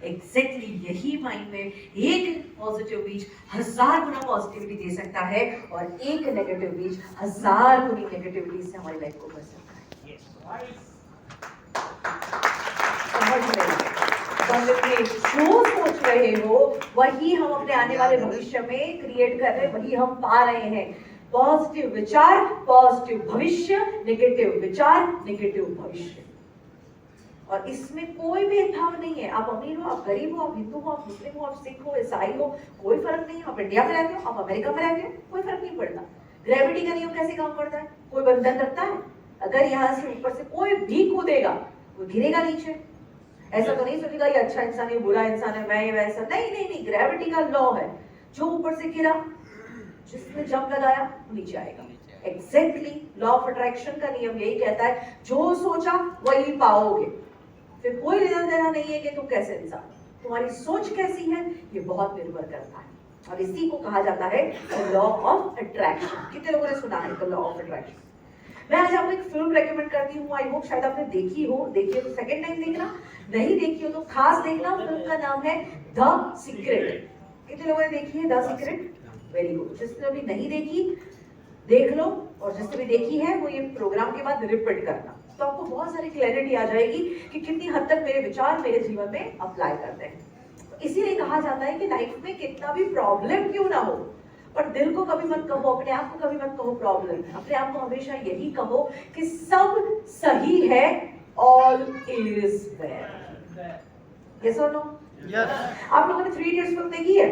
Exactly यही mind में एक पॉजिटिव बीज 1000 गुना पॉजिटिविटी दे सकता है और एक नेगेटिव बीज 1000 गुनी नेगेटिविटी से हमारी लाइफ को भर सकता है। समझ रहे जो सोच रहे हो वही हम अपने आने वाले भविष्य में क्रिएट कर रहे हैं, वही हम पा रहे हैं। पॉजिटिव विचार पॉजिटिव भविष्य, नेगेटिव विचार नेगेटिव भविष्य। और इसमें कोई भेदभाव नहीं है। आप अमीर हो, आप गरीब हो, आप हिंदू हो, आप मुस्लिम हो, आप सिख हो, ईसाई हो, कोई फर्क नहीं है। आप इंडिया में रहते हो, आप अमेरिका में रहते हो, कोई फर्क नहीं पड़ता। ग्रेविटी का नियम कैसे काम करता है? कोई बंधन रखता है? अगर यहाँ से ऊपर से कोई भी कूदेगा वो गिरेगा नीचे। ऐसा तो नहीं सोचेगा ये अच्छा इंसान है, बुरा इंसान है, मैं ये वैसा। नहीं नहीं नहीं, ग्रेविटी का लॉ है। जो ऊपर से गिरा, जिसने जंप लगाया वो नीचे आएगा। एग्जैक्टली लॉ ऑफ अट्रैक्शन का नियम यही कहता है, जो सोचा वही पाओगे। फिर कोई लेना देना नहीं है कि तुम कैसे इंसान, तुम्हारी सोच कैसी है ये बहुत निर्भर करता है। और इसी को कहा जाता है लॉ ऑफ अट्रैक्शन। कितने लोगों ने सुना है लॉ ऑफ अट्रैक्शन? मैं आज आपको एक फिल्म रेकमेंड करती हूँ, आई होप शायद आपने देखी हो। देखी हो तो सेकंड टाइम देखना, नहीं देखी हो तो खास देखना। फिल्म का नाम है द सीक्रेट। कितने लोगों ने देखी है द सीक्रेट? Very good. जिसने अभी नहीं देखी देख लो, और जिसने भी देखी है वो ये प्रोग्राम के बाद रिपीट करना, तो आपको बहुत सारी क्लैरिटी आ जाएगी कि कितनी हद तक मेरे विचार मेरे जीवन में अप्लाई करते हैं। तो इसीलिए कहा जाता है कि लाइफ में कितना भी प्रॉब्लम क्यों ना हो, पर दिल को कभी मत कहो, अपने आप को कभी मत कहो प्रॉब्लम। अपने आप को हमेशा यही कहो कि सब सही है, ऑल इज वेल। यस और नो? आप लोगों ने 3 इडियट्स फिल्म देखी है?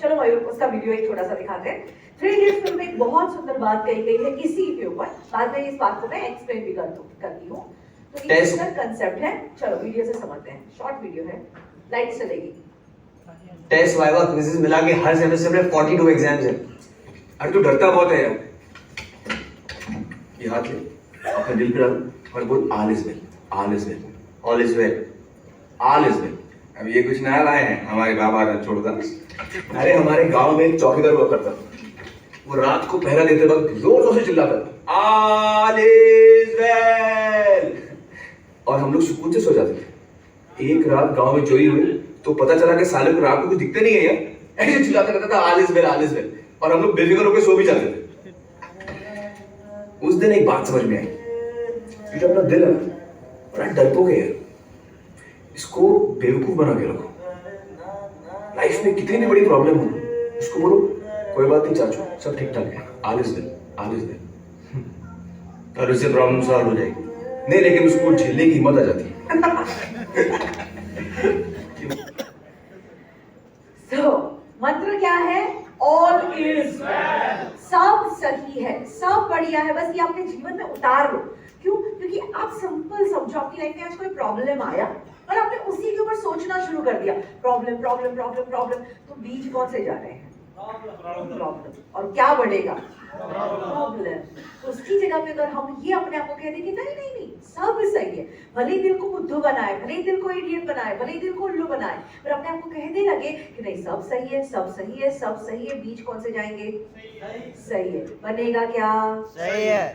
चलो मयूर उसका वीडियो एक छोटा सा दिखाते हैं। 3 इडियट्स फिल्म में एक बहुत सुंदर बात कही गई है इसी के ऊपर। बाद में इस बात को मैं एक्सप्लेन भी करती हूँ। तो ये इसका कंसेप्ट है। चलो वीडियो से समझते हैं, शॉर्ट वीडियो है, लाइट चलेगी। टेस्ट वाइवा क्विज़ेस मिला के हर सेमेस्टर में 42 एग्जाम्स हैं। अरे तू डरता बहुत है यार। ये हाथ ले, अपने दिल पे डाल और बोल all is well, all is well, all is well, all is well. अब ये कुछ नया लाए हैं, हमारे बाबा ने छोड़ता। अरे हमारे गांव में एक चौकीदार हुआ करता, वो रात को पहरा देते वक्त जोर जोर से चिल्लाता था ऑल इज वेल, और हम लोग सुकून से सो जाते थे। एक रात गांव में चोरी हुई तो पता चला कि साले को रात को कुछ दिखते नहीं है यार, ऐसे चिल्लाता रहता था all is well, all is well, और हम लोग बेफिक्र होकर सो भी जाते थे। उस दिन एक बात समझ में आई, ये जो अपना दिल है बड़ा डरपोक है यार, इसको बेवकूफ बना के रखो। लाइफ में कितनी भी बड़ी प्रॉब्लम हो उसको बोलो कोई बात नहीं चाचू, सब ठीक ठाक है, all is well, all is well, और उससे प्रॉब्लम सॉल्व हो जाएगी। नहीं लेकिन उसको झेलने की हिम्मत आ जाती है। So, मंत्र क्या है? All is well. सब सही है, सब बढ़िया है, बस ये अपने जीवन में उतार लो। क्यों? क्योंकि आप सिंपल समझो, आपकी लाइफ में आज कोई प्रॉब्लम आया और आपने उसी के ऊपर सोचना शुरू कर दिया, प्रॉब्लम प्रॉब्लम प्रॉब्लम प्रॉब्लम, तो बीज कौन से जा रहे हैं? प्रॉब्लम। और क्या बढ़ेगा? प्रॉब्लम। तो उसकी जगह पे अगर हम ये अपने आप को कह दें कि नहीं नहीं नहीं सब सही है, भले ही दिल को बुद्धू बनाए, भले ही दिल को इडियट बनाए, भले ही दिल को उल्लू बनाए, पर अपने आप को कहने लगे कि नहीं सब सही है, सब सही है, सब सही है, बीज कौन से जाएंगे? सही है। बनेगा क्या? सही है।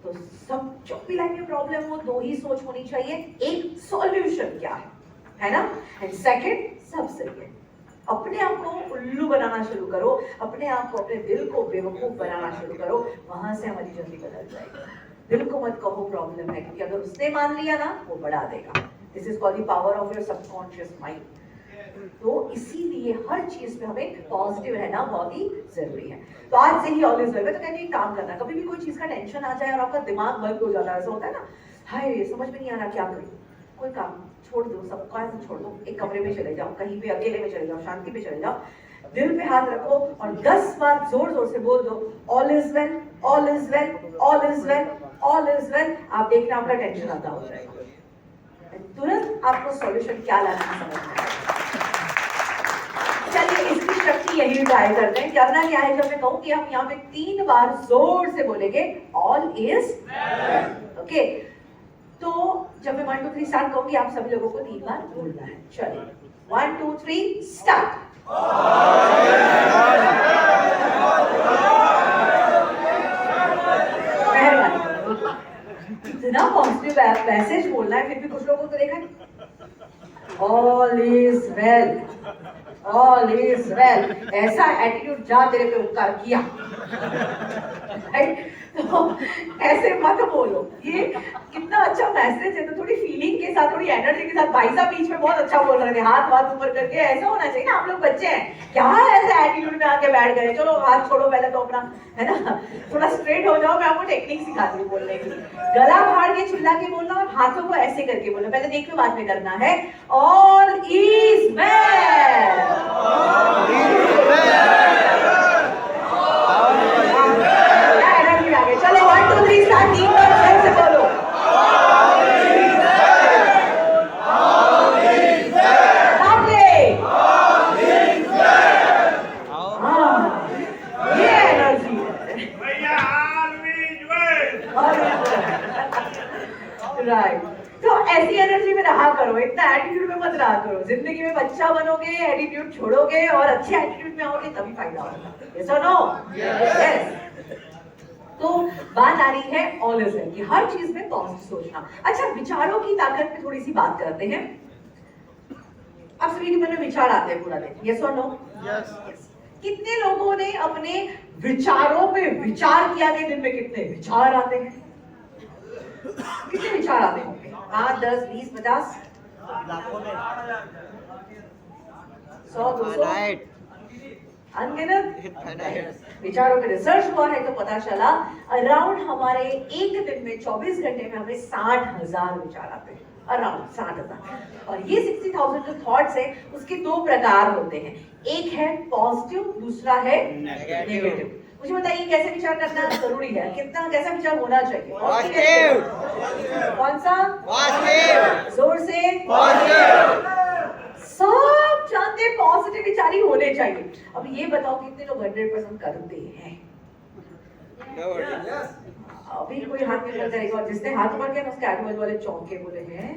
तो सब जो भी लाइफ में प्रॉब्लम हो, 2 ही सोच होनी चाहिए, एक सॉल्यूशन क्या है ना, एंड सेकंड सब सही है। अपने आप को उल्लू बनाना शुरू करो, अपने आप को, अपने दिल को बेवकूफ बनाना शुरू करो, वहां से हमारी जिंदगी बदल जाएगी। दिल को मत कहो प्रॉब्लम है, क्योंकि अगर उसने मान लिया ना वो बढ़ा देगा। This is called the power of your subconscious mind. तो इसीलिए हर चीज में हमें पॉजिटिव रहना बहुत ही जरूरी है। तो आज से ही ऑलवेज वेल। मैं तो कहती हूँ काम करना, कभी भी कोई चीज का टेंशन आ जाए और आपका दिमाग बंद हो जाता है, ऐसा होता है ना, हाय समझ में नहीं आ रहा क्या करूं, कोई काम छोड़ दो, सब काम छोड़ दो, एक कमरे में चले जाओ, कहीं पे अकेले में चले जाओ, शांति पे चले जाओ, दिल पे हाथ रखो और 10 बार जोर जोर से बोल दो all is well, all is well, all is well, all is well. आप देखना आपका टेंशन आता हो जाएगा, तुरंत आपको सॉल्यूशन क्या लाना है समझ में आएगा। चलिए इसकी शक्ति यही ट्राई करते हैं। करना क्या है, जब मैं कहूँ कि आप यहाँ पे 3 बार जोर से बोलेंगे ऑल इज वेल, ओके। तो जब मैं 1 2 3 स्टार्ट कहूंगी, आप सभी लोगों को 3 बार बोलना है। चलिए 1 2 3 स्टार्ट। इतना पॉजिटिव मैसेज बोलना है, फिर भी कुछ लोगों को देखा all is well, all is well. ऐसा एटीट्यूड जा तेरे पे उपकार किया। Right? तो ऐसे मत बोलो, ये कितना अच्छा मैसेज है। तो थोड़ी फीलिंग के साथ, थोड़ी एनर्जी के साथ। भाई साहब बीच में बहुत अच्छा बोल रहे थे, हाथ हाथ ऊपर करके। ऐसा होना चाहिए ना, आप लोग बच्चे हैं, क्या ऐसे एटीट्यूड में आके बैठ गए। चलो हाथ छोड़ो पहले तो अपना, है ना, थोड़ा स्ट्रेट हो जाओ। मैं आपको टेक्निक सिखाती हूँ बोलने की। गला फाड़ के चिल्ला के बोलना और हाथों को ऐसे करके बोलना। पहले देख लो, बाद में करना है। All is well. चलो 1 2 3 स्टार्ट। 3 बार जोर से बोलो। ये एनर्जी राइट। तो ऐसी एनर्जी में रहा करो, इतना एटीट्यूड में मत रहा करो। जिंदगी में बच्चा बनोगे, एटीट्यूड छोड़ोगे और अच्छे एटीट्यूड में आओगे, तभी फायदा होगा। यस और नो? यस। तो बात आ रही है ऑल इज वेल की, हर चीज में पॉजिटिव सोचना। अच्छा, विचारों की ताकत पे थोड़ी सी बात करते हैं। अब सभी के मन में विचार आते हैं पूरा दिन, यस और नो? यस। कितने लोगों ने अपने विचारों पे विचार किया कि दिन में कितने विचार आते हैं? कितने विचार आते होंगे? 8 10 20 50 100 200 अनगिनत विचारों पे रिसर्च हुआ है। तो पता चला अराउंड हमारे एक दिन में 24 घंटे में हमें 60,000 विचार आते हैं। अराउंड 60,000। और ये 60,000 जो थॉट्स है उसके दो प्रकार होते हैं। एक है पॉजिटिव, दूसरा है नेगेटिव। मुझे बताइए कैसे विचार करना जरूरी है? कितना कैसा विचार होना चाहिए? पॉजिटिव। कौन सा? पॉजिटिव। जोर से पॉजिटिव। सब जानते हैं पॉजिटिव विचार ही होने चाहिए। अब ये बताओ कितने लोग 100% करते हैं? अभी कोई हाथ नहीं कर करेगा, और जिसने हाथ ऊपर किया उसके आजू बाजू वाले चौंके बोले हैं।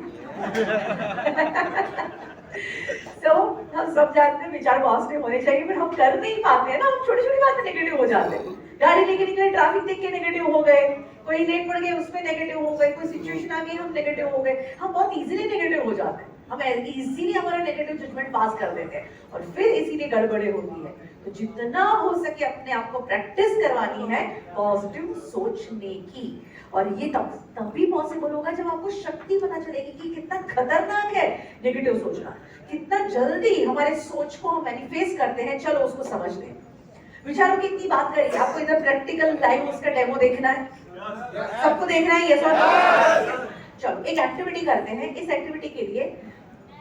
तो हम सब जानते हैं विचार पॉजिटिव होने चाहिए, पर हम कर नहीं पाते हैं ना। हम छोटी छोटी बात में नेगेटिव हो जाते हैं। गाड़ी लेके निकले, ट्रैफिक देख के नेगेटिव हो गए, कोई लेट पड़ गए उसमें नेगेटिव हो गए, कोई सिचुएशन आ गई हम नेगेटिव हो गए। हम बहुत इजीली नेगेटिव हो जाते हैं, हम इजीली हमारा नेगेटिव जजमेंट पास कर देते हैं और फिर इसीलिए गड़बड़े होती है। तो जितना हो सके अपने आप को प्रैक्टिस करवानी है पॉजिटिव सोचने की। और ये तभी पॉसिबल होगा जब आपको शक्ति पता चलेगी कि कितना खतरनाक है नेगेटिव सोचना, कितना जल्दी हमारे सोच को हम मैनिफेस्ट करते हैं। चलो उसको समझते हैं। विचारों की इतनी बात करिए, आपको इधर प्रैक्टिकल लाइव उसका डेमो देखना है, सबको देखना है, यस और नो? चलो एक एक्टिविटी करते हैं। इस एक्टिविटी के लिए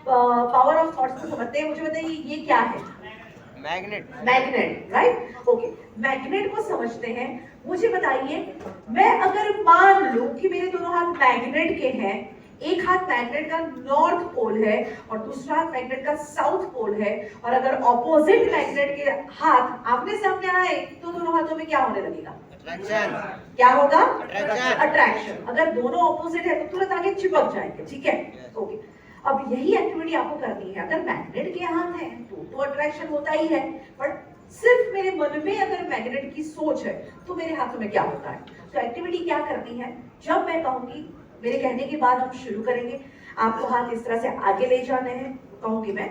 पावर ऑफ थॉट्स को समझते हैं। मुझे बताइए ये क्या है? Magnet. Magnet, right? Okay, magnet को समझते हैं। मुझे बताइए, मैं अगर मान लूं कि मेरे दोनों हाथ मैग्नेट के हैं, एक हाथ मैग्नेट का नॉर्थ पोल है और दूसरा हाथ मैग्नेट का साउथ पोल है, और अगर ऑपोजिट मैग्नेट के हाथ आमने सामने आए तो दोनों हाथों में क्या होने लगेगा? अट्रैक्शन। क्या होगा? अट्रैक्शन। अट्रैक्शन। अगर दोनों ऑपोजिट है तो तुरंत आगे चिपक जाएंगे, ठीक है? ओके, अब यही एक्टिविटी आपको करनी है। अगर मैग्नेट के हाथ है तो अट्रैक्शन होता ही है, बट सिर्फ मेरे मन में अगर मैग्नेट की सोच है तो मेरे हाथों में क्या होता है? तो एक्टिविटी क्या करनी है? जब मैं कहूंगी, मेरे कहने के बाद हम शुरू करेंगे। आपको हाथ इस तरह से आगे ले जाने हैं, कहूंगी मैं,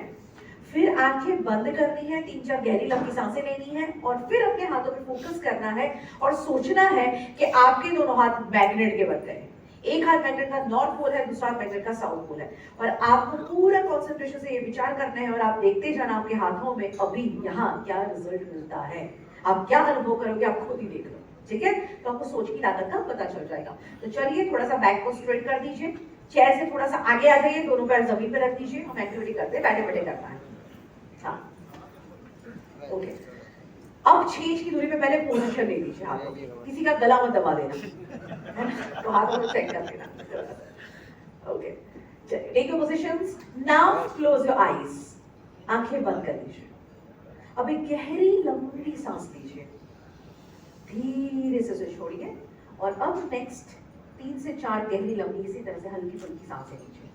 फिर आंखें बंद करनी है, 3-4 गहरी लंबी सांसें लेनी है और फिर अपने हाथों पे फोकस करना है और सोचना है कि आपके दोनों हाथ मैग्नेट के बन गए। एक हाथ मैग्नेट का नॉर्थ पोल है, दूसरा हाथ मैग्नेट का साउथ पोल है, और आपको पूरा कंसंट्रेशन से ये विचार करना है और आप देखते जाना आपके हाथों में अभी यहाँ क्या रिजल्ट मिलता है। आप क्या अनुभव करोगे आप खुद ही देख लो, ठीक है? तो आपको सोच की ताकत का पता चल जाएगा। तो चलिए थोड़ा सा बैक को स्ट्रेट कर दीजिए, चेयर से थोड़ा सा आगे आ जाइए, दोनों पैर जमीन पे रख दीजिए। हम एक्टिविटी करते हैं, बैठे बैठे करना है। हाँ, ओके। अब 6 इंच की दूरी पे पहले पोजीशन ले लीजिए हाथों की, किसी का गला मत दबा देना, है ना? तो हाथों को चेक कर लेना। ओके, चलिए take your positions. Now close your eyes, आंखें बंद कर लीजिए। अब एक गहरी लंबी सांस लीजिए, धीरे से उसे छोड़िए और अब नेक्स्ट 3 से 4 गहरी लंबी इसी तरह से हल्की फुल्की सांसें लीजिए।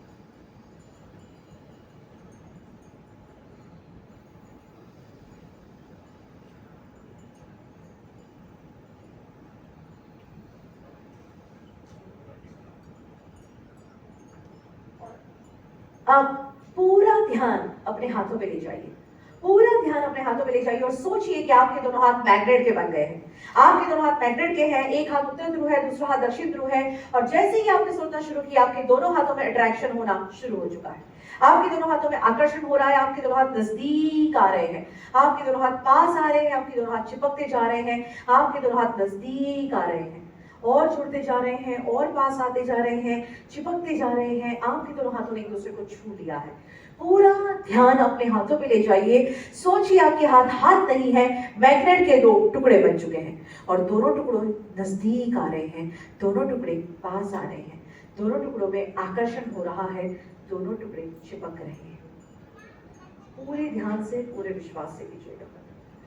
अब पूरा ध्यान अपने हाथों पे ले जाइए, पूरा ध्यान अपने हाथों पे ले जाइए और सोचिए कि आपके दोनों हाथ मैग्नेट के बन गए हैं। आपके दोनों हाथ मैग्नेट के हैं, एक हाथ उत्तर ध्रुव है, दूसरा हाथ दक्षिण ध्रुव है, और जैसे ही आपने सोचना शुरू किया आपके दोनों हाथों में अट्रैक्शन होना शुरू हो चुका है। आपके दोनों हाथों में आकर्षण हो रहा है, आपके दोनों हाथ नजदीक आ रहे हैं, आपके दोनों हाथ पास आ रहे हैं, आपके दोनों हाथ चिपकते जा रहे हैं, आपके दोनों हाथ नजदीक आ रहे हैं और जुड़ते जा रहे हैं और पास आते जा रहे हैं, चिपकते जा रहे हैं। आपके दोनों हाथों ने एक दूसरे को छू लिया है। पूरा ध्यान अपने हाथों पे ले जाइए, सोचिए आपके हाथ नहीं है, मैग्नेट के दो टुकड़े बन चुके हैं और दोनों टुकड़ों नजदीक आ रहे हैं, दोनों टुकड़े पास आ रहे हैं, दोनों टुकड़ों में आकर्षण हो रहा है, दोनों टुकड़े चिपक रहे हैं। पूरे ध्यान से, पूरे विश्वास से कीजिएगा।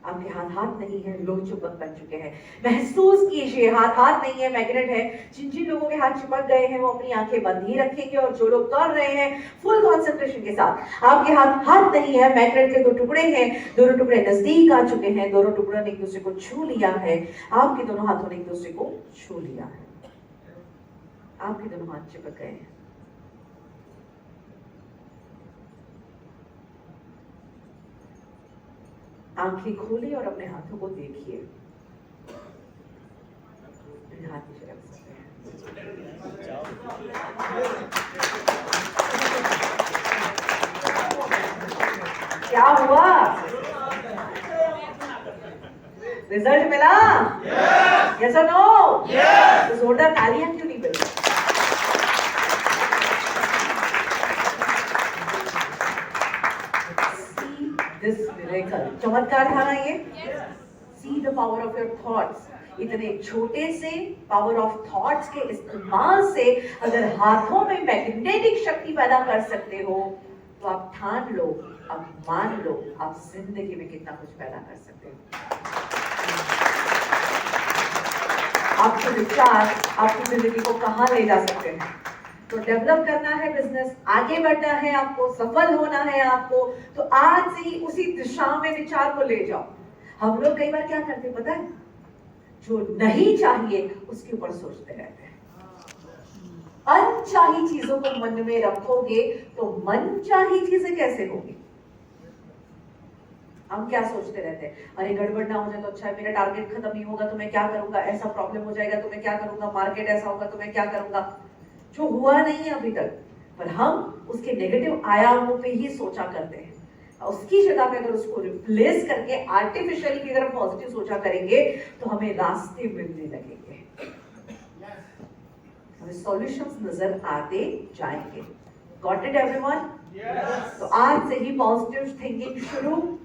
आपके हाथ नहीं है, लोग चिपक बन चुके हैं। महसूस कीजिए, हाथ नहीं है, मैग्नेट है। जिन जिन लोगों के हाथ चिपक गए हैं वो अपनी आंखें बंद ही रखेंगे और जो लोग कर रहे हैं फुल कंसंट्रेशन के साथ। आपके हाथ नहीं है, मैग्नेट के दो टुकड़े हैं, दोनों टुकड़े नजदीक आ चुके हैं, दोनों टुकड़ों ने एक दूसरे को छू लिया है, आपके दोनों हाथों ने एक दूसरे को छू लिया है, आपके दोनों हाथ चिपक गए हैं। आंखें खोलिए और अपने हाथों को देखिए। हाथ नीचे रख सकते हैं। क्या हुआ? रिजल्ट मिला? यस और नो? तो जोरदार तालियां क्यों नहीं बजी? This miracle, चमत्कार था ना ये? See the power of your thoughts. इतने छोटे से पावर ऑफ थॉट्स के इस्तेमाल से अगर हाथों में मैग्नेटिक शक्ति पैदा कर सकते हो तो आप ठान लो, आप मान लो, आप जिंदगी में कितना कुछ पैदा कर सकते हो। आपके विचार आपकी जिंदगी को कहां ले जा सकते हैं। तो डेवलप करना है बिजनेस, आगे बढ़ना है आपको, सफल होना है आपको, तो आज से ही उसी दिशा में विचार को ले जाओ। हम लोग कई बार क्या करते हैं पता है? जो नहीं चाहिए उसके ऊपर सोचते रहते हैं। अनचाही चीजों को मन में रखोगे तो मनचाही चीजें कैसे होगी? हम क्या सोचते रहते हैं? अरे गड़बड़ ना हो जाए तो अच्छा है, मेरा टारगेट खत्म नहीं होगा तो मैं क्या करूंगा, ऐसा प्रॉब्लम हो जाएगा तो मैं क्या करूंगा, मार्केट ऐसा होगा तो मैं क्या करूंगा। जो हुआ नहीं है अभी तक, पर हम उसके नेगेटिव आयामों पे ही सोचा करते हैं। उसकी जगह पे अगर उसको रिप्लेस करके आर्टिफिशियली की तरफ पॉजिटिव सोचा करेंगे तो हमें रास्ते मिलने लगेंगे, हमें सॉल्यूशंस नजर आते जाएंगे। Got it everyone? तो आज से ही पॉजिटिव थिंकिंग शुरू,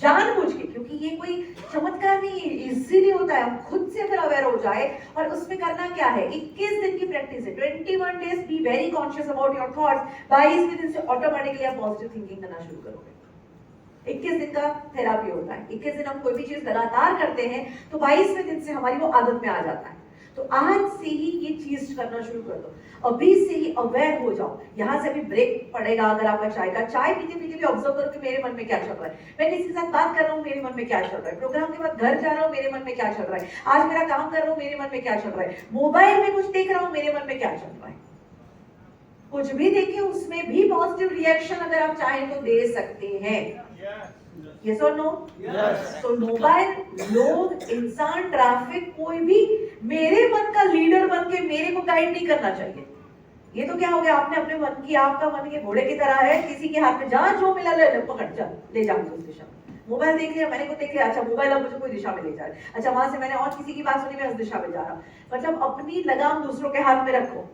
जानबूझ के, क्योंकि ये कोई चमत्कार नहीं है, इजीली होता है। हम खुद से अगर अवेयर हो जाए, और उसमें करना क्या है, 21 दिन की प्रैक्टिस है, 21 days be very conscious about your thoughts. 22वें दिन से ऑटोमेटिकली आप पॉजिटिव थिंकिंग करना शुरू करोगे। 21 दिन का थेरापी होता है। 21 दिन हम कोई भी चीज लगातार करते हैं तो 22वें दिन से हमारी वो आदत में आ जाता है। तो आज से ही ये चीज करना शुरू कर दो, अभी से ही अवेयर हो जाओ। यहाँ से अभी ब्रेक पड़ेगा अगर आपका चाय का, चाय पीते पीते भी ऑब्जर्व करो कि मेरे मन में क्या चल रहा है, मैं किसी के साथ बात कर रहा हूँ मेरे मन में क्या चल रहा है, प्रोग्राम के बाद घर जा रहा हूँ मेरे मन में क्या चल रहा है, आज मेरा काम कर रहा हूँ मेरे मन में क्या चल रहा है, मोबाइल में कुछ देख रहा हूँ मेरे मन में क्या चल रहा है। कुछ भी देखिए उसमें भी पॉजिटिव रिएक्शन अगर आप चाहें तो दे सकते हैं। यस और नो? तो मोबाइल, लोग, इंसान, ट्रैफिक, कोई भी मेरे मन का लीडर बन के मेरे को गाइड नहीं करना चाहिए। ये तो क्या हो गया, आपने अपने मन की, आपका मन ये घोड़े की तरह है, किसी के हाथ में जहां जो मिला ले पकड़, चल ले जाओ उस दिशा में। मोबाइल देख लिया, मैंने को देख लिया, अच्छा मोबाइल अब मुझे कोई दिशा में ले जा रहा है, अच्छा वहां से मैंने और किसी की बात सुनी, मैं उस दिशा में जा रहा हूँ। मतलब अपनी लगाम दूसरों के हाथ में रखो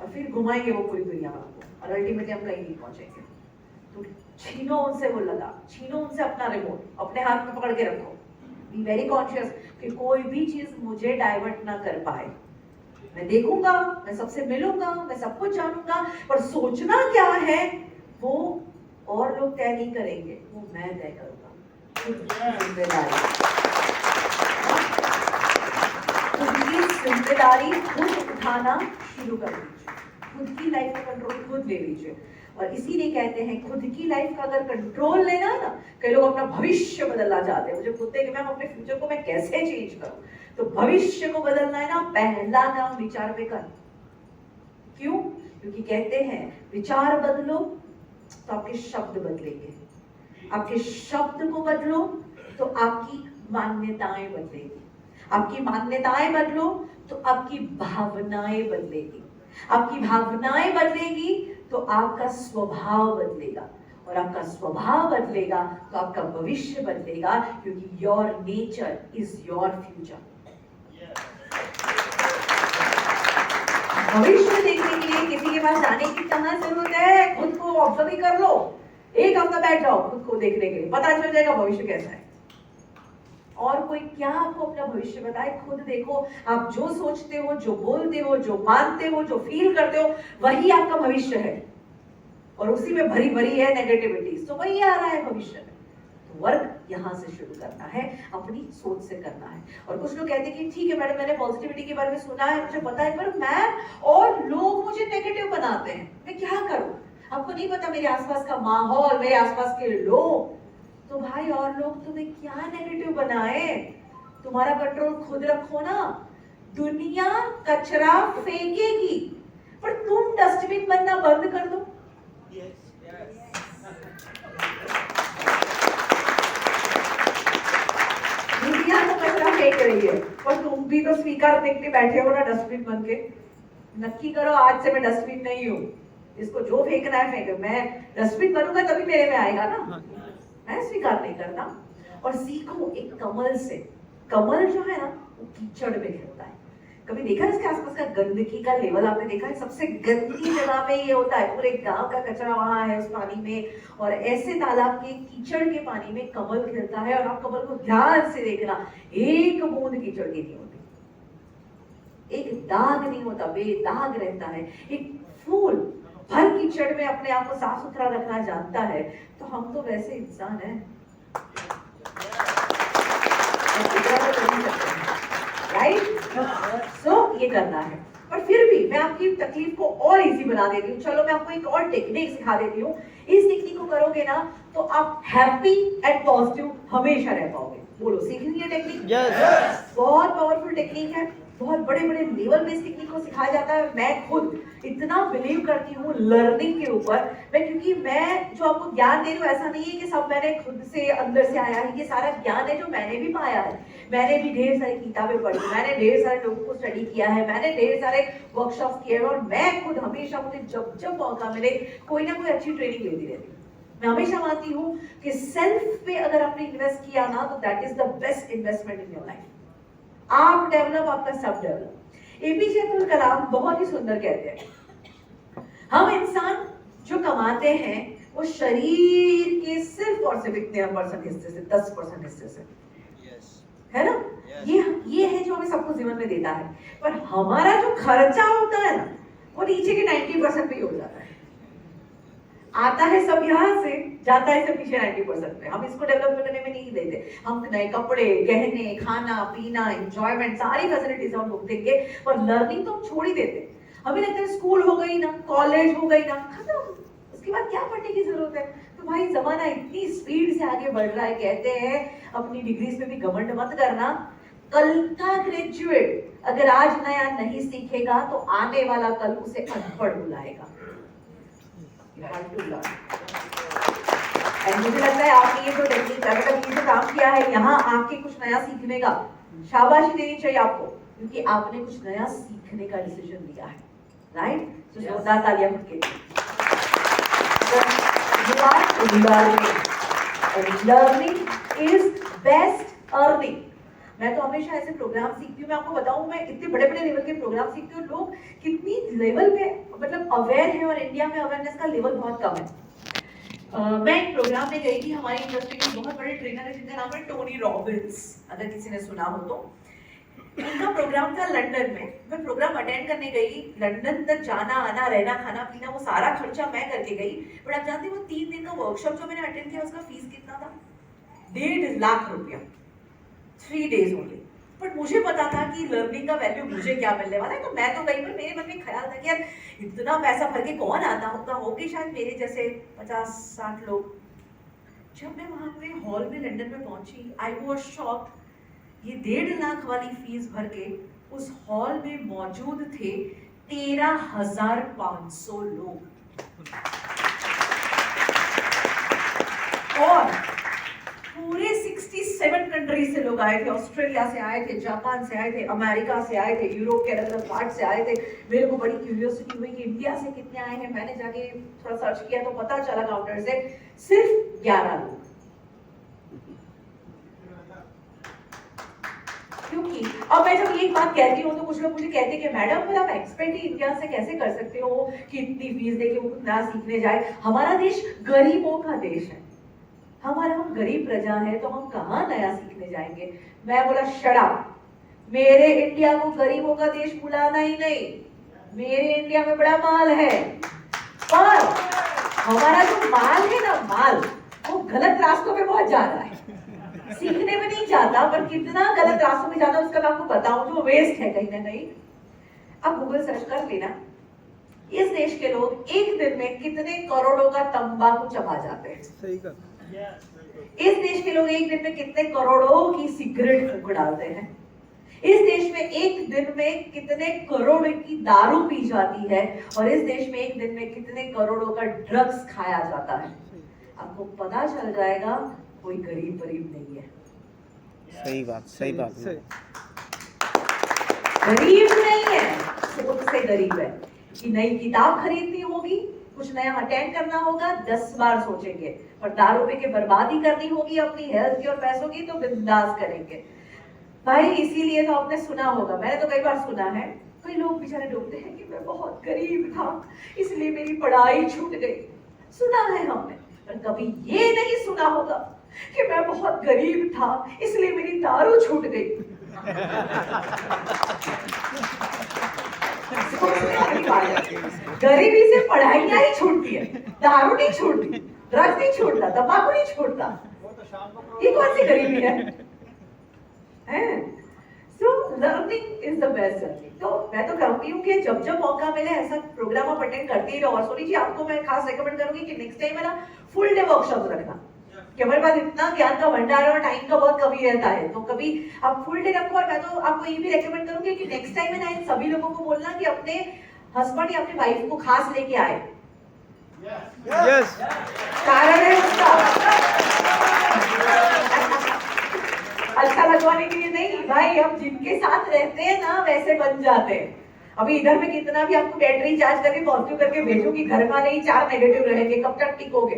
और फिर घुमाएंगे वो पूरी दुनिया में आपको, और अल्टीमेटली हम कहीं नहीं पहुंचेंगे। तो छीनो उनसे वो लगा, छीनो उनसे अपना रिमोट, अपने हाथ में पकड़ के रखो। बी वेरी कॉन्शियस कि कोई भी चीज मुझे डाइवर्ट ना कर पाए। मैं देखूंगा, मैं सबसे मिलूंगा, मैं सब कुछ जानूंगा, पर सोचना क्या है वो और लोग तय नहीं करेंगे, वो मैं तय करूंगा। जिम्मेदारी, जिम्मेदारी खुद उठाना शुरू कर दीजिए, खुद की लाइफ का कंट्रोल खुद ले लीजिए। और इसीलिए कहते हैं खुद की लाइफ का अगर कंट्रोल लेना है ना, कई लोग अपना भविष्य बदलना चाहते हैं, मुझे पूछते हैं कि मैम अपने फ्यूचर को मैं कैसे चेंज करूं। तो भविष्य को बदलना है ना, पहला काम विचार पे कर। क्यों? क्योंकि कहते हैं विचार बदलो तो आपके शब्द बदलेंगे। आपके शब्द को बदलो तो आपकी मान्यताएं बदलेगी। आपकी मान्यताएं बदलो तो आपकी भावनाएं बदलेगी। आपकी भावनाएं बदलेगी तो आपका स्वभाव बदलेगा, और आपका स्वभाव बदलेगा तो आपका भविष्य बदलेगा, क्योंकि your nature is your future. भविष्य देखने के लिए किसी के पास जाने की कहाँ जरूरत है? खुद को ऑब्जर्व ही कर लो। एक हफ्ता बैठ जाओ खुद को देखने के लिए, पता चल जाएगा भविष्य कैसा है। और कोई क्या आपको अपना भविष्य बताए? खुद देखो। आप जो सोचते हो, जो बोलते हो, जो मानते हो, जो फील करते हो, वही आपका भविष्य है, और उसी में भरी भरी है नेगेटिविटी, तो वही आ रहा है भविष्य में। तो वर्क यहाँ से शुरू करना है, अपनी सोच से करना है। और कुछ लोग कहते हैं कि ठीक है मैडम, मैंने पॉजिटिविटी के बारे में सुना है, मुझे पता है, पर मैम और लोग मुझे नेगेटिव बनाते हैं, मैं क्या करूं? आपको नहीं पता मेरे आसपास का माहौल, मेरे आसपास के लोग। तो भाई और लोग तुम्हें क्या नेगेटिव बनाए? तुम्हारा कंट्रोल खुद रखो ना। दुनिया कचरा फेंकेगी, पर तुम डस्टबिन बनना बंद कर दो। दुनिया तो कचरा फेंक रही है, पर तुम भी तो स्वीकार देखते बैठे हो ना डस्टबिन बन के। नक्की करो आज से मैं डस्टबिन नहीं हूँ, इसको जो फेंकना है फेंको, मैं डस्टबिन बनूंगा तभी मेरे में आएगा ना। मैं स्वीकार नहीं करता। और सीखो एक कमल से। कमल जो है ना वो कीचड़ में खिलता है। कभी देखा है इसके आसपास का गंदगी का लेवल आपने देखा है? सबसे गंदी जगह पे ये होता है, पूरे गांव का कचरा वहां है उस पानी में, और ऐसे तालाब के कीचड़ के पानी में कमल खिलता है। और आप कमल को ध्यान से देखना, एक बूंद कीचड़ की नहीं होती, एक दाग नहीं होता, बेदाग रहता है। एक फूल भर कीचड़ में अपने आप को साफ सुथरा रखना जानता है, तो हम तो वैसे इंसान हैं, राइट? सो ये करना है। पर फिर भी मैं आपकी तकलीफ को और इजी बना देती हूँ। चलो मैं आपको एक और टेक्निक सिखा देती हूँ। इस टेक्निक को करोगे ना तो आप हैप्पी एंड पॉजिटिव हमेशा रह पाओगे। बोलो, सीखनी है टेक्निक? Yes. बहुत पावरफुल टेक्निक है, बहुत बड़े बड़े लेवल पे इस टेक्निक को सिखाया जाता है। मैं खुद इतना बिलीव करती हूँ लर्निंग के ऊपर, क्योंकि मैं जो आपको ज्ञान दे रही हूँ ऐसा नहीं है कि सब मैंने खुद से अंदर से आया है। ये सारा ज्ञान है जो मैंने भी पाया है। मैंने भी ढेर सारी किताबें पढ़ी, मैंने ढेर सारे लोगों को स्टडी किया है, मैंने ढेर सारे वर्कशॉप किए हैं, और मैं खुद हमेशा, मुझे जब जब मौका मिले कोई ना कोई अच्छी ट्रेनिंग लेती रहती हूँ। मैं हमेशा मानती हूँ कि सेल्फ पे अगर आपने इन्वेस्ट किया ना तो that is the best investment in your life. आप डेवलप, आपका सब डेवलप। एपीजे अब्दुल कलाम बहुत ही सुंदर कहते हैं, हम इंसान जो कमाते हैं वो शरीर के सिर्फ और सिर्फ इतने % हिस्से से, 10% हिस्से से, है ना? ये है जो हमें सब कुछ जीवन में देता है। पर हमारा जो खर्चा होता है ना वो नीचे के 90% पे ही हो जाता है। आता है सब यहाँ से, जाता है सब पीछे 90% में। हम इसको डेवलप करने में नहीं देते। हम नए कपड़े, गहने, खाना पीना, एंजॉयमेंट, सारी फैसिलिटीज हम लोग देंगे, पर लर्निंग तो हम छोड़ ही देते। हमें लगता है स्कूल हो गई ना, कॉलेज हो गई ना, खत्म, उसके बाद क्या पढ़ने की जरूरत है? तो भाई जमाना इतनी स्पीड से आगे बढ़ रहा है, कहते हैं अपनी डिग्रीज में भी घमंड मत करना। कल का ग्रेजुएट अगर आज नया नहीं सीखेगा तो आने वाला कल उसे अनपढ़ बुलाएगा। मुझे लगता है आपने ये जो टेक्निक ये जो काम किया है यहाँ आके कुछ नया सीखने का, शाबाशी देनी चाहिए आपको, क्योंकि आपने कुछ नया सीखने का डिसीजन लिया है, राइट? तो जोरदार तालियां खुद के लिए। Learning is best earning. मैं तो हमेशा ऐसे प्रोग्राम सीखती हूँ। मैं आपको बताऊँ, मैं इतने बड़े बड़े लेवल के प्रोग्राम सीखती हूँ, लोग कितनी लेवल पे मतलब अवेयर है, और इंडिया में अवेयरनेस का लेवल बहुत कम है। मैं एक प्रोग्राम में गई थी, हमारी इंडस्ट्री के बहुत बड़े ट्रेनर है जिनका नाम है टोनी रॉबिन्स, अगर किसी ने सुना हो तो। उनका प्रोग्राम था लंदन में। मैं प्रोग्राम अटेंड करने गई, लंदन तक जाना आना, रहना, खाना पीना, वो सारा खर्चा मैं करके गई। बट आप जानते हैं वो 3 दिन का वर्कशॉप जो मैंने अटेंड किया उसका फीस कितना था? 1.5 लाख रुपया, 3 days ओनली। बट मुझे पता था कि लर्निंग का वैल्यू मुझे क्या मिलने वाला है, तो मैं तो गई, पर मेरे मन में ख्याल था कि यार इतना पैसा भर के कौन आता होगा शायद मेरे जैसे 50-60 लोग। जब मैं वहां पे हॉल में लंदन में पहुंची, आई वाज शॉक्ड। ये 1.5 लाख वाली फीस भर के उस हॉल में मौजूद थे 13,500 लोग। और पूरे 67 कंट्रीज से लोग आए थे, ऑस्ट्रेलिया से आए थे, जापान से आए थे, अमेरिका से आए थे, यूरोप के अलग अलग पार्ट से आए थे। मेरे को बड़ी क्यूरियोसिटी हुई कि इंडिया से कितने आए हैं। मैंने जाके थोड़ा सर्च किया तो पता चला काउंटर से सिर्फ 11 लोग। क्योंकि अब मैं जब ये बात कहती हूँ तो कुछ लोग मुझे कहते हैं कि मैडम फिर आप एक्सपेक्ट ही इंडिया से कैसे कर सकते हो कि इतनी फीस दे के वो ना सीखने जाए। हमारा देश गरीबों का देश है, हम गरीब प्रजा है, तो हम कहाँ नया सीखने जाएंगे। मैं बोला शट अप, मेरे इंडिया को गरीबों का देश बुलाना ही नहीं, मेरे इंडिया में बड़ा माल है, पर हमारा जो माल है ना, माल वो गलत रास्तों पे बहुत जा रहा है, सीखने में नहीं जाता, पर कितना गलत रास्तों में जाता है उसका मैं आपको बताऊं, जो वेस्ट है कहीं ना कहीं। आप गूगल सर्च कर लेना, इस देश के लोग एक दिन में कितने करोड़ों का तंबाकू चबा जाते हैं। सही का। इस देश के लोग एक दिन में कितने करोड़ों की सिगरेट फूंक डालते हैं। इस देश में एक दिन में कितने करोड़ की दारू पी जाती है, और इस देश में एक दिन में कितने करोड़ों का ड्रग्स खाया जाता है। आपको पता चल जाएगा कोई गरीब नहीं है। सही बात, सही बात। गरीब नहीं है, सोच से गरीब है कि नई किताब खरीदनी होगी, कुछ नया अटेंड करना होगा, 10 बार सोचेंगे, पर दारू पी के बर्बादी करनी होगी अपनी हेल्थ की और पैसों की, तो बिंदास करेंगे भाई। इसीलिए तो आपने सुना होगा, मैंने तो कई बार सुना है, कई लोग बेचारे डूबते हैं कि मैं बहुत गरीब था इसलिए मेरी पढ़ाई छूट गई। सुना है हमने, पर कभी ये नहीं सुना होगा कि मैं बहुत गरीब था इसलिए मेरी दारू छूट गई। गरीबी से पढ़ाइयां ही छूटती है, दारू नहीं छूटती, ड्रग्स नहीं छूटता, तंबाकू नहीं छूटता। ये कौन सी गरीबी है? So learning is the best learning। तो मैं तो कहूंगी हूँ कि जब जब मौका मिले ऐसा प्रोग्राम आप अटेंड करते ही रहो। और सोनी जी आपको मैं खास रेकमेंड करूंगी कि नेक्स्ट टाइम है ना फुल डे वर्कशॉप रखना, कि हमारे पास इतना ज्ञान का भंडार है और टाइम का बहुत कमी रहता है, तो कभी आप फुल डे रखो। और मैं तो आपको ये भी रेकमेंड करूंगी कि नेक्स्ट टाइम है ना इन सभी लोगों को बोलना कि अपने हस्बैंड या अपने वाइफ को खास लेके आए। कारण है उसका अच्छा लगवाने के लिए नहीं भाई, हम जिनके साथ रहते हैं ना वैसे बन जाते हैं। अभी इधर में कितना भी आपको बैटरी चार्ज करके पॉजिटिव करके भेजो कि घर वाले ही 4 नेगेटिव रहेंगे, कब तक टिकोगे?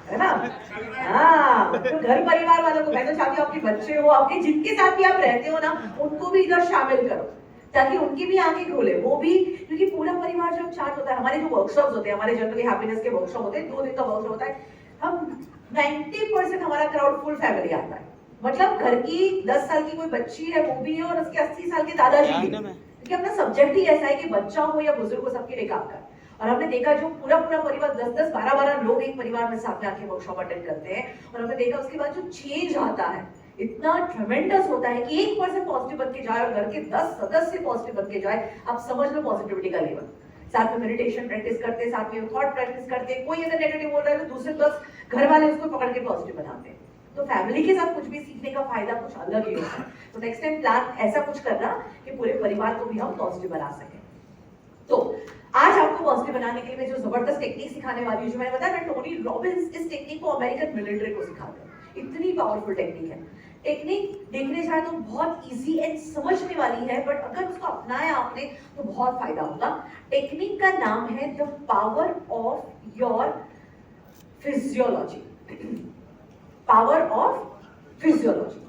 है ना? हाँ, तो घर परिवार वालों को मैं तो चाहती हूँ आपके बच्चे हो, आपके जिनके साथ भी आप रहते हो ना, उनको भी इधर शामिल करो ताकि उनकी भी आंखें खोले, वो भी, क्योंकि पूरा परिवार जब चार्ज होता है। हमारे जो वर्कशॉप्स होते हैं, हमारे जनरली हैप्पीनेस के वर्कशॉप होते हैं, 2 दिन का वर्कशॉप होता है, हम 90% हमारा क्राउड फुल फैमिली आता है। मतलब घर की 10 साल की कोई बच्ची है वो भी है, और उसके 80 साल के दादाजी भी, क्योंकि अपना सब्जेक्ट ही ऐसा है कि बच्चा हो या बुजुर्ग हो सबके लिए काम कर। और हमने देखा जो पूरा परिवार 10-10, 12-12 लोग एक परिवार में साथ में आके वर्कशॉप अटेंड करते हैं, और हमने देखा उसके बाद जो चेंज आता है इतना ट्रेमेंडस होता है कि 1% पॉजिटिव बन के जाए और घर के 10 सदस्य पॉजिटिव बन के जाए। आप समझ लो पॉजिटिविटी का लेवल। साथ में मेडिटेशन प्रैक्टिस करते, साथ में थॉट प्रैक्टिस करते, कोई अगर नेगेटिव बोल रहा है तो दूसरे 10 घर वाले उसको पकड़ के पॉजिटिव बनाते हैं। तो फैमिली के साथ कुछ भी सीखने का फायदा कुछ अलग ही होता है। तो नेक्स्ट टाइम प्लान ऐसा कुछ करना कि पूरे परिवार को भी हम पॉजिटिव बना सकें। तो आज आपको पॉजिटिव बनाने के लिए मैं जो जबरदस्त टेक्निक सिखाने वाली हूँ, जो मैंने बताया, मैं टोनी रॉबिन्स इस टेक्निक को अमेरिकन मिलिट्री को सिखाते हैं। इतनी पावरफुल टेक्निक है। टेक्निक देखने जाए तो बहुत इजी एंड समझने वाली है, बट अगर उसको अपनाया आपने तो बहुत फायदा होगा। टेक्निक का नाम है the power of your physiology. Power of physiology.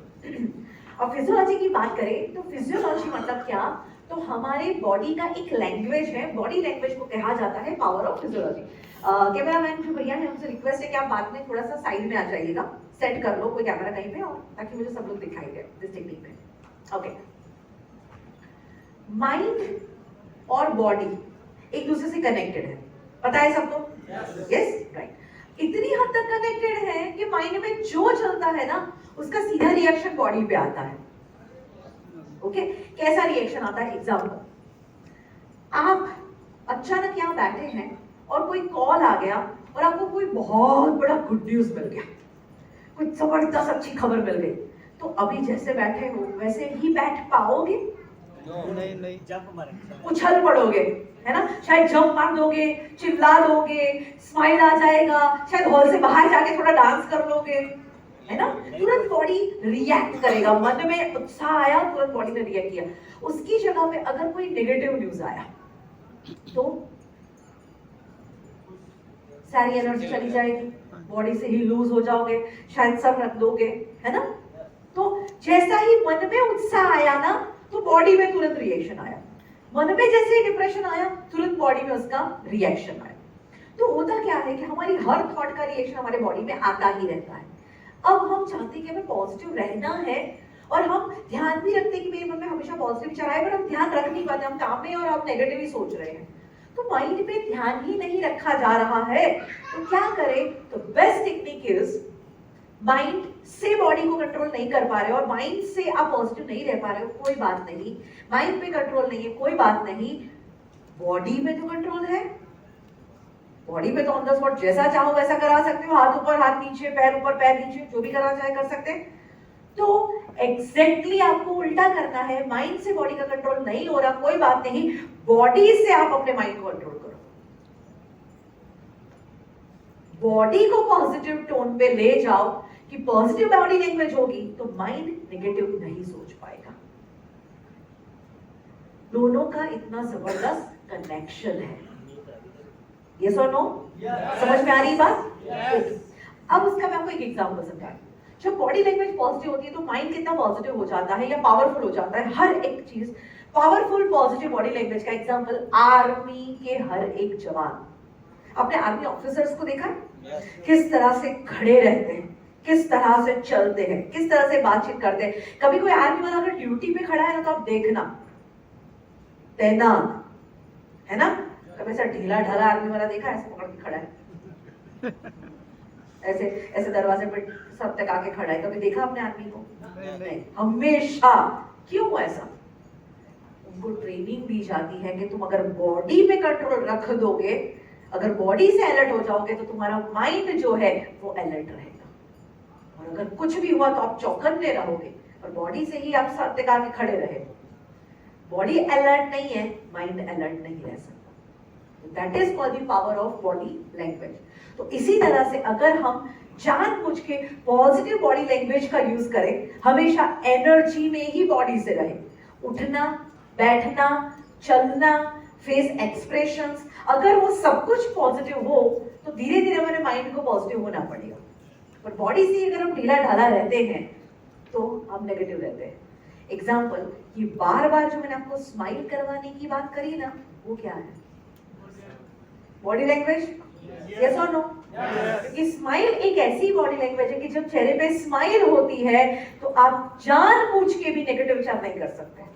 और फिजियोलॉजी की बात करें तो फिजियोलॉजी मतलब क्या? तो हमारे बॉडी का एक लैंग्वेज है, बॉडी लैंग्वेज को कहा जाता है पावर ऑफ फिजियोलॉजी। कैमरामैन जो भैया है उनसे रिक्वेस्ट है कि आप बाद में थोड़ा सा साइड में आ जाइएगा, सेट कर लो कोई कैमरा कहीं पे, और ताकि मुझे सब लोग दिखाई दे इस टेक्निक में। ओके, माइंड और बॉडी एक दूसरे से कनेक्टेड है, पता है सबको? Yes, right. इतनी हद तक कनेक्टेड है कि माइंड में जो चलता है ना उसका सीधा रिएक्शन बॉडी पे आता है। ओके, कैसा रिएक्शन आता है? एग्जाम्पल, आप अचानक यहाँ बैठे हैं और कोई कॉल आ गया और आपको कोई बहुत बड़ा गुड न्यूज मिल गया, कोई जबरदस्त अच्छी खबर मिल गई, तो अभी जैसे बैठे हो वैसे ही बैठ पाओगे? नहीं नहीं उछल पड़ोगे, है ना, शायद जंप मार दोगे, चिल्ला दोगे, स्माइल आ जाएगा, शायद हॉल से बाहर जाके थोड़ा डांस कर लोगे, है ना, तुरंत बॉडी रिएक्ट करेगा। मन में उत्साह आया, तुरंत बॉडी ने रिएक्ट किया। उसकी जगह पे अगर कोई नेगेटिव न्यूज आया तो सारी एनर्जी चली जाएगी, बॉडी से ही लूज हो जाओगे, शायद सब रख दोगे, है ना। तो जैसा ही मन में उत्साह आया ना, तो बॉडी में तुरंत रिएक्शन आया। मन में जैसे ही डिप्रेशन आया, तुरंत बॉडी में उसका रिएक्शन आया। तो होता क्या है कि हमारी हर थॉट का रिएक्शन हमारे बॉडी में आता ही रहता है। अब हम चाहते हैं कि हमें पॉजिटिव रहना है, और हम ध्यान भी रखते हैं कि मेरे मन में हमेशा पॉजिटिव विचार आए, पर हम ध्यान रख नहीं पाते, हम काम में और हम नेगेटिव ही सोच रहे हैं। तो माइंड पे ध्यान ही नहीं रखा जा रहा है, तो क्या करें? तो बेस्ट टेक्निक इज, माइंड से बॉडी को कंट्रोल नहीं कर पा रहे हो और माइंड से आप पॉजिटिव नहीं रह पा रहे हो, कोई बात नहीं। माइंड पे कंट्रोल नहीं है, कोई बात नहीं। बॉडी पे तो कंट्रोल है। बॉडी पे तो ऑन द स्पॉट जैसा चाहो वैसा करा सकते हो, हाथ ऊपर हाथ नीचे, पैर ऊपर पैर नीचे, जो भी करना चाहे कर सकते हैं। तो एग्जैक्टली आपको उल्टा करना है। माइंड से बॉडी का कंट्रोल नहीं हो रहा, कोई बात नहीं, बॉडी से आप अपने माइंड को कंट्रोल करो। बॉडी को पॉजिटिव टोन पे ले जाओ कि पॉजिटिव बॉडी लैंग्वेज होगी तो माइंड नेगेटिव नहीं सोच पाएगा। दोनों का इतना जबरदस्त कनेक्शन है। यस और नो? समझ में आ रही बात? अब उसका मैं आपको एक एग्जांपल समझाऊं। जब बॉडी लैंग्वेज पॉजिटिव होती है तो माइंड कितना पॉजिटिव हो जाता है या पावरफुल हो जाता है। हर एक चीज पावरफुल पॉजिटिव बॉडी लैंग्वेज का एग्जांपल, आर्मी के हर एक जवान। आपने आर्मी ऑफिसर्स को देखा है? किस तरह से खड़े रहते हैं, किस तरह से चलते हैं, किस तरह से बातचीत करते हैं। कभी कोई आर्मी वाला अगर ड्यूटी पे खड़ा है ना, तो आप देखना, तैनात है ना। कभी ऐसा ढीला ढाला आर्मी वाला देखा है? ऐसे पकड़ के खड़ा है, ऐसे ऐसे दरवाजे पे सब तक आके खड़ा है, कभी देखा आपने आर्मी को? नहीं। हमेशा क्यों ऐसा? उनको ट्रेनिंग दी जाती है कि तुम अगर बॉडी पे कंट्रोल रख दोगे, अगर बॉडी से अलर्ट हो जाओगे, तो तुम्हारा माइंड जो है वो अलर्ट रहेगा, और अगर कुछ भी हुआ तो आप चौकन्ने रहोगे, और बॉडी से ही आप सब तक आके खड़े रहे। बॉडी अलर्ट नहीं है, माइंड अलर्ट नहीं रह सकता। That is called the power of body language. तो इसी तरह से अगर हम जानबूझ के पॉजिटिव बॉडी लैंग्वेज का यूज करें, हमेशा एनर्जी में ही बॉडी से रहे, उठना, बैठना, चलना, फेस एक्सप्रेशंस, अगर वो सब कुछ पॉजिटिव हो तो धीरे धीरे हमारे माइंड को पॉजिटिव होना पड़ेगा। पर बॉडी से अगर हम ढीला ढाला रहते हैं तो हम नेगेटिव रहते हैं। एग्जाम्पल, ये बार बार जो मैंने आपको स्माइल करवाने की बात करी ना, वो क्या है? Body language. यस और नो? क्योंकि स्माइल एक ऐसी बॉडी लैंग्वेज है कि जब चेहरे पे स्माइल होती है तो आप जानबूझ के भी नेगेटिव विचार नहीं कर सकते।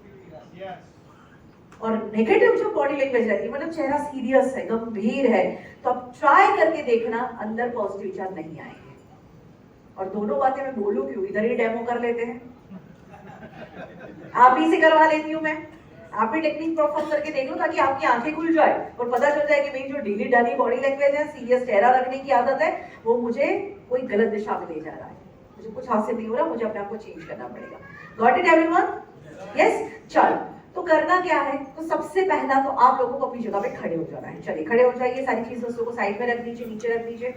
और नेगेटिव जो बॉडी लैंग्वेज रहती है, मतलब चेहरा सीरियस है, गंभीर है, तो आप ट्राई करके देखना, अंदर पॉजिटिव विचार नहीं आएंगे। और दोनों बातें मैं बोलूं क्यों, इधर ही डेमो कर लेते हैं, आप ही से करवा लेती हूँ मैं। आप भी टेक्निक परफॉर्म करके देख लो, ताकि आपकी आंखें खुल जाए और पता चल जाए कि मेरी जो ढीली ढाली बॉडी लैंग्वेज है, सीरियस चेहरा रखने की आदत है, वो मुझे कोई गलत दिशा में ले जा रहा है, मुझे कुछ हासिल नहीं हो रहा, मुझे अपने आप को चेंज करना पड़ेगा। Got it everyone? यस। चलो, तो करना क्या है? तो सबसे पहला तो आप लोगों को अपनी जगह पे खड़े हो जाना है। चलिए खड़े हो जाइए, सारी चीजों को साइड में रख दीजिए, नीचे रख दीजिए।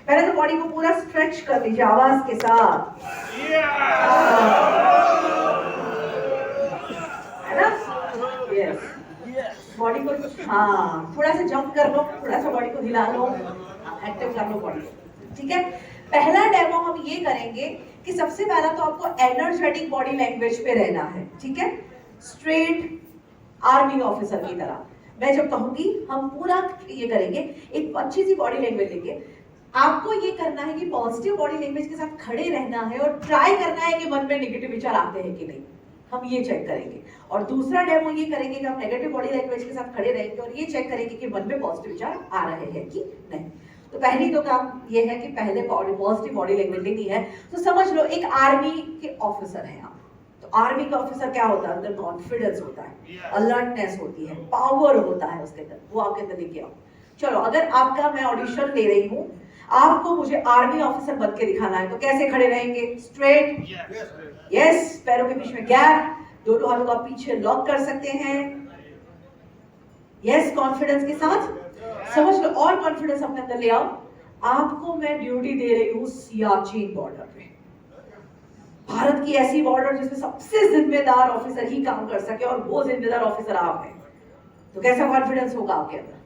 पहले तो बॉडी को पूरा स्ट्रेच कर लीजिए आवाज के साथ, है ना? यस। बॉडी को, हाँ, थोड़ा सा जंप कर लो, थोड़ा सा बॉडी को हिला लो, एक्टिव कर लो बॉडी को। ठीक है, पहला डेमो हम ये करेंगे कि सबसे पहला तो आपको एनर्जेटिक बॉडी लैंग्वेज पे रहना है। ठीक है, स्ट्रेट आर्मी ऑफिसर की तरह। मैं जब कहूंगी हम पूरा ये करेंगे, एक अच्छी सी बॉडी लैंग्वेज लेंगे। आपको ये करना है कि पॉजिटिव बॉडी लैंग्वेज के साथ खड़े रहना है और ट्राई करना है कि मन में नेगेटिव विचार आते हैं कि नहीं, हम ये चेक करेंगे। और दूसरा डेमो ये करेंगे कि हम नेगेटिव बॉडी लैंग्वेज के साथ खड़े रहेंगे और ये चेक करेंगे कि मन में पॉजिटिव विचार आ रहे हैं कि नहीं। तो पहली तो काम ये है कि पहले पॉजिटिव बॉडी लैंग्वेज लेनी है। तो समझ लो एक आर्मी के ऑफिसर हैं आप, तो आर्मी का ऑफिसर क्या होता है? अंदर कॉन्फिडेंस होता है, अलर्टनेस होती है, पावर होता है उसके अंदर, वो आपके अंदर लेके आओ। चलो, अगर आपका मैं ऑडिशन ले रही हूँ, आपको मुझे आर्मी ऑफिसर बन के दिखाना है, तो कैसे खड़े रहेंगे? स्ट्रेट, यस, पैरों के बीच में गैप, दोनों हाथों को आप पीछे लॉक कर सकते हैं। यस, कॉन्फिडेंस के साथ समझ लो, और कॉन्फिडेंस अपने अंदर ले आओ। आपको मैं ड्यूटी दे रही हूँ सियाचिन बॉर्डर पे, भारत की ऐसी बॉर्डर जिसमें सबसे जिम्मेदार ऑफिसर ही काम कर सके, और वो जिम्मेदार ऑफिसर आप हैं। तो कैसा कॉन्फिडेंस होगा आपके अंदर?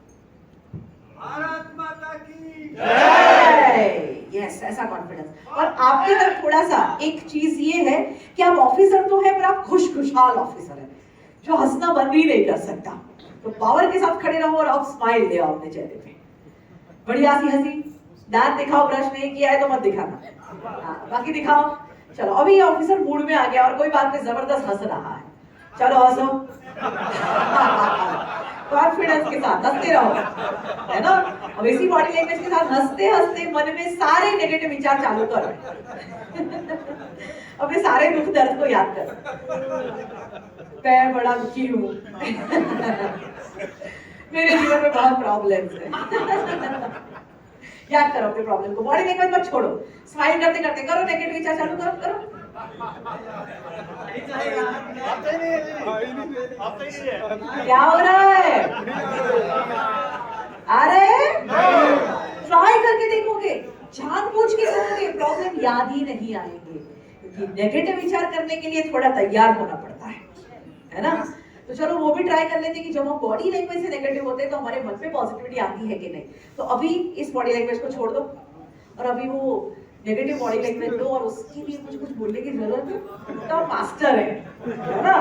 भारत माता की यस, ऐसा कॉन्फिडेंस। और आपके अंदर थोड़ा सा एक चीज ये है कि आप ऑफिसर तो है, पर आप खुशखुशाल ऑफिसर है जो हंसना बंद ही नहीं कर सकता। तो पावर के साथ खड़े रहो और आप स्माइल ले आओ अपने चेहरे पे, बढ़िया सी हंसी। दांत दिखाओ, ब्रश नहीं किया है तो मत दिखाना, बाकी दिखाओ। चलो, अभी ये ऑफिसर मूड में आ गया और कोई बात पे जबरदस्त हंस रहा है। चलो हंसो, कॉन्फिडेंस के साथ हंसते रहो, है ना। अब इसी बॉडी लैंग्वेज के साथ हंसते हंसते मन में सारे नेगेटिव विचार चालू करो। अपने सारे दुख दर्द को याद करो। मैं बड़ा दुखी हूँ, मेरे जीवन में बहुत प्रॉब्लम्स है। याद करो अपने प्रॉब्लम को, बॉडी लैंग्वेज मत छोड़ो, स्माइल करते करते करो, नेगेटिव विचार चालू करो करो। क्या हो रहा है? अरे ट्राई करके देखोगे, जानबूझ के करोगे, प्रॉब्लम याद ही नहीं आएंगे, क्योंकि नेगेटिव विचार करने के लिए थोड़ा तैयार होना पड़ता है ना। तो चलो वो भी ट्राई कर लेते हैं कि जब हम बॉडी लैंग्वेज से नेगेटिव होते हैं तो हमारे मन में पॉजिटिविटी आती है कि नहीं। तो अभी इस बॉडी लैंग्वेज को छोड़ दो और अभी वो नेगेटिव बॉडी लैंग्वेज लो, और उसके लिए मुझे कुछ बोलने की जरूरत है। तो मास्टर है ना,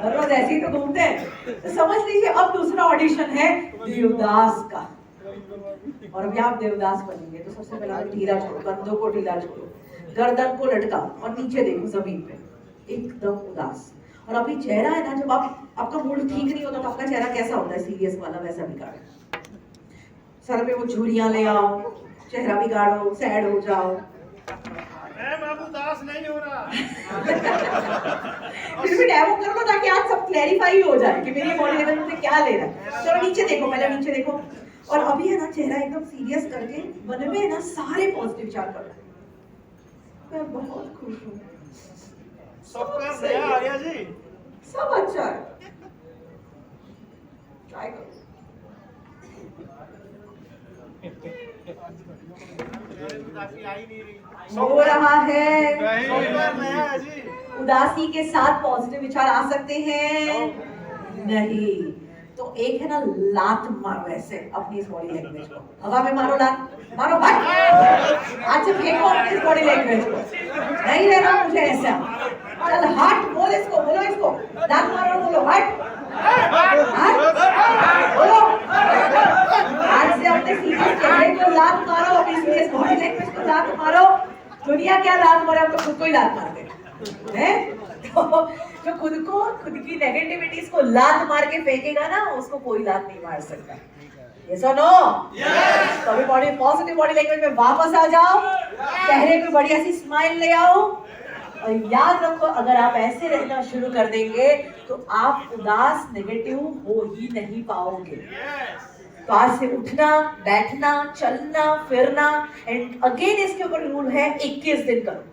हर रोज ऐसे ही तो घूमते हैं। तो समझ लीजिए अब दूसरा ऑडिशन है देवदास का, और अभी आप देवदास बनेंगे। तो सबसे पहले ढीला छोड़ो, कंधों को ढीला छोड़ो, गर्दन को लटकाओ और नीचे देखो जमीन पे, एकदम उदास। और अभी चेहरा है ना, जब आपका मूड ठीक नहीं होता तो आपका चेहरा कैसा होता है, सीरियस वाला, वैसा बिगाड़ो। सर पे वो झुर्रियां ले आओ, चेहरा बिगाड़ो, सैड हो जाओ। मैं बाबू दास नहीं हो रहा। फिर भी डेमो कर लो ताकि आज सब क्लैरिफाई हो जाए कि मेरी बॉडी लैंग्वेज मुझे क्या ले रहा है। चलो नीचे देखो, पहले नीचे देखो, और अभी है ना चेहरा एकदम सीरियस करके मन में है ना सारे पॉजिटिव विचार करो। मैं बहुत खुश हूँ, सबका दया आ गया जी, सब अच्छा है। ट्राई करो। हो रहा है, नया है जी। उदासी के साथ पॉजिटिव विचार आ सकते हैं नहीं। तो एक है ना लात मारो ऐसे अपनी इस बॉडी लैंग्वेज को, हवा में मारो, लात मारो भाई, आज से फेंको अपनी इस बॉडी लैंग्वेज को, नहीं रहना मुझे ऐसा। चल हट, बोल इसको, बोलो इसको, लात मारो, बोलो हट हट, बोलो आज से अपने सीधे चेहरे को लात मारो, अपनी सीधे बॉडी लैंग्वेज को लात मारो। दुनिया क्या लात मारे, हम तो खुद को ही लात मारते हैं। जो खुद की नेगेटिविटीज को लात मार के फेंकेगा ना, उसको कोई लात नहीं मार सकता। यस और नो? यस। तो अभी बॉडी पॉजिटिव बॉडी लैंग्वेज में वापस आ जाओ, चेहरे पे बढ़िया सी स्माइल ले आओ, और याद रखो अगर आप ऐसे रहना शुरू कर देंगे तो आप उदास नेगेटिव हो ही नहीं पाओगे। तो आज से उठना, बैठना, चलना, फिरना, एंड अगेन इसके ऊपर रूल है 21 दिन करो।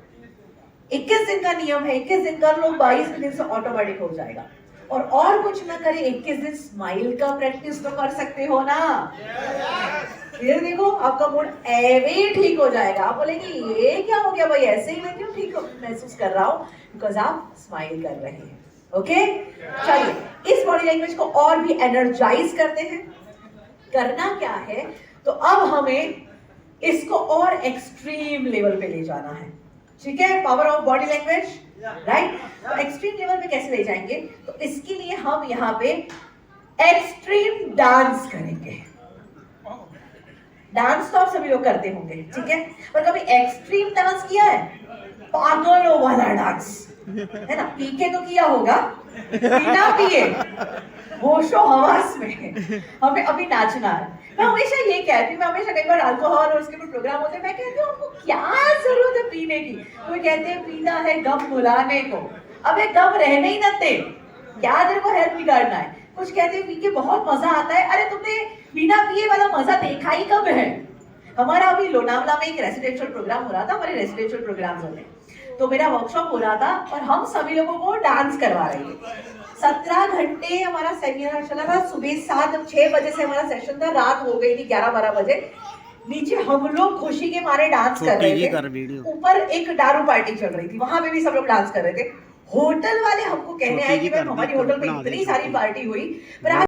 21 दिन का नियम है, 21 दिन कर लो, 22 दिन से ऑटोमेटिक हो जाएगा। और कुछ ना करे, 21 दिन स्माइल का प्रैक्टिस तो कर सकते हो ना। फिर देखो आपका मूड एवे ठीक हो जाएगा। आप बोलेंगे ये क्या हो गया भाई, ऐसे ही मैं क्यों ठीक महसूस कर रहा हूँ, बिकॉज आप स्माइल कर रहे हैं। ओके, चलिए इस बॉडी लैंग्वेज को और भी एनर्जाइज करते हैं। करना क्या है, तो अब हमें इसको और एक्सट्रीम लेवल पे ले जाना है। ठीक है, power of body language, right. तो एक्सट्रीम लेवल पे कैसे ले जाएंगे, तो इसके लिए हम यहाँ पे एक्सट्रीम डांस करेंगे। डांस तो आप सभी लोग करते होंगे, ठीक है, पर कभी एक्सट्रीम डांस किया है? पागलों वाला डांस, है ना। पी के तो किया होगा, बिना पिए होशो हवास में हमें अभी नाचना है। मैं हमेशा ये कहती हूँ, मैं हमेशा कई बार अल्कोहल और उसके भी प्रोग्राम होते हैं, मैं कहती हूँ आपको क्या जरूरत है पीने की। कोई कहते हैं पीना है गम भुलाने को, अबे गम रहने ही न दे, क्या तेरे को हेल्थ बिगाड़ना है। कुछ कहते हैं पी के बहुत मजा आता है, अरे तुमने बिना पिए वाला मजा देखा ही कब है। हमारा अभी लोनावला में एक रेसिडेंशियल प्रोग्राम हो रहा था, हमारे रेसिडेंशियल प्रोग्राम होते हैं, तो मेरा वर्कशॉप हो रहा था और हम सभी लोगों को डांस करवा रहे थे। 17 घंटे हमारा सेमिनार चला था। सुबह 6 बजे से हमारा सेशन था, रात हो गई थी 11-12 बजे। नीचे हम लोग खुशी के मारे डांस कर रहे थे, ऊपर एक दारू पार्टी चल रही थी, वहां पे भी सब लोग डांस कर रहे थे। होटल वाले हमको कहने आए कि मैम हमारी होटल में इतनी सारी पार्टी हुई, पर आज